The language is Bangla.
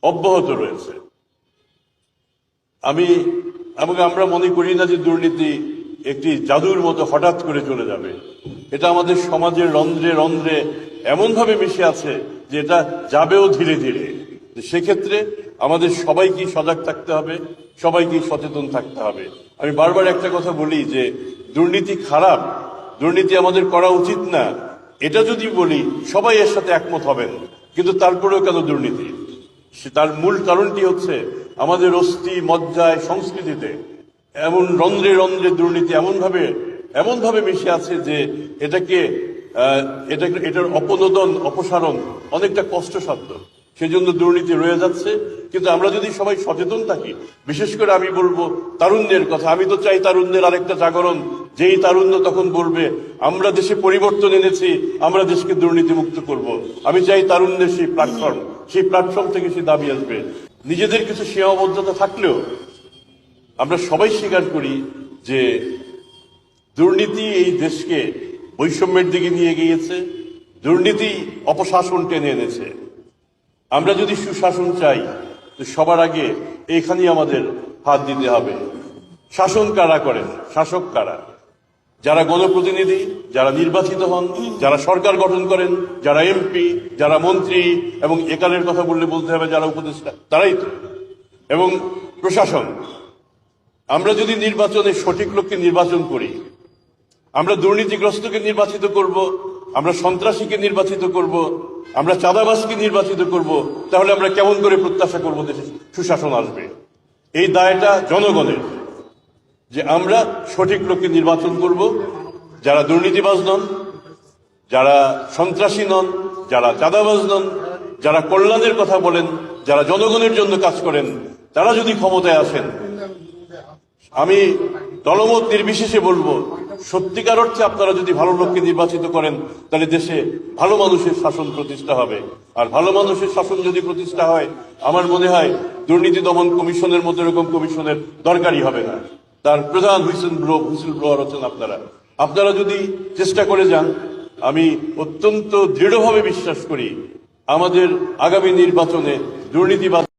অব্যাহত রয়েছে। আমরা মনে করি না যে দুর্নীতি একটি জাদুর মতো হঠাৎ করে চলে যাবে। এটা আমাদের সমাজের রন্ধ্রে রন্ধ্রে এমনভাবে মিশে আছে যে এটা যাবেও ধীরে ধীরে। সেক্ষেত্রে আমাদের সবাইকে সজাগ থাকতে হবে, সবাইকে সচেতন থাকতে হবে। আমি বারবার একটা কথা বলি যে দুর্নীতি খারাপ, দুর্নীতি আমাদের করা উচিত না, এটা যদি বলি সবাই এর সাথে একমত হবেন। কিন্তু তারপরেও কেন দুর্নীতি? তার মূল কারণটি হচ্ছে আমাদের অস্থি মজ্জায় সংস্কৃতিতে এমন রন্ধ্রে রন্ধ্রে দুর্নীতি এমনভাবে মিশে আছে যে এটার অপনোদন অপসারণ অনেকটা কষ্টসাধ্য। সেজন্য দুর্নীতি রয়ে যাচ্ছে। কিন্তু আমরা যদি সবাই সচেতন থাকি, বিশেষ করে আমি বলবো তারুণ্যের কথা। আমি তো চাই তারুণ্যের আরেকটা জাগরণ, যেই তারুণ্য তখন বলবে আমরা দেশে পরিবর্তন এনেছি, আমরা দেশকে দুর্নীতি মুক্ত করব। আমি চাই তারুণ্যের সেই প্ল্যাটফর্ম থেকে সে দাবি আসবে। নিজেদের কিছু সীমাবদ্ধতা থাকলেও আমরা সবাই স্বীকার করি যে দুর্নীতি এই দেশকে বৈষম্যের দিকে নিয়ে গিয়েছে, দুর্নীতি অপশাসন টেনে এনেছে। আমরা যদি সুশাসন চাই তো সবার আগে এখানেই আমাদের হাত দিতে হবে। শাসন কারা করেন? শাসক কারা? যারা গণপ্রতিনিধি, যারা নির্বাচিত হন, যারা সরকার গঠন করেন, যারা এমপি, যারা মন্ত্রী, এবং একালের কথা বলতে হবে যারা উপদেষ্টা, তারাই তো। এবং প্রশাসন। আমরা যদি নির্বাচনে সঠিক লোককে নির্বাচন করি, আমরা দুর্নীতিগ্রস্তকে নির্বাচিত করব, আমরা সন্ত্রাসীকে নির্বাচিত করব, আমরা চাঁদাবাজকে নির্বাচিত করব, তাহলে আমরা কেমন করে প্রত্যাশা করব দেশে সুশাসন আসবে? এই দায়টা জনগণের, যে আমরা সঠিক লোককে নির্বাচন করব, যারা দুর্নীতিবাজ নন, যারা সন্ত্রাসী নন, যারা চাঁদাবাজ নন, যারা কল্যাণের কথা বলেন, যারা জনগণের জন্য কাজ করেন, তারা যদি ক্ষমতায় আসেন, আমি দলমত নির্বিশেষে বলবো, সত্যিকার অর্থে আপনারা যদি ভালো লোককে নির্বাচিত করেন, তাহলে দেশে ভালো মানুষের শাসন প্রতিষ্ঠা হবে। আর ভালো মানুষের শাসন যদি প্রতিষ্ঠা হয়, আমার মনে হয় দুর্নীতি দমন কমিশনের মতো এরকম কমিশনের দরকারই হবে না। তার প্রধান হুইসেল ব্লোয়ার হচ্ছেন আপনারা যদি চেষ্টা করে যান, আমি অত্যন্ত দৃঢ়ভাবে বিশ্বাস করি আমাদের আগামী নির্বাচনে দুর্নীতিবাদ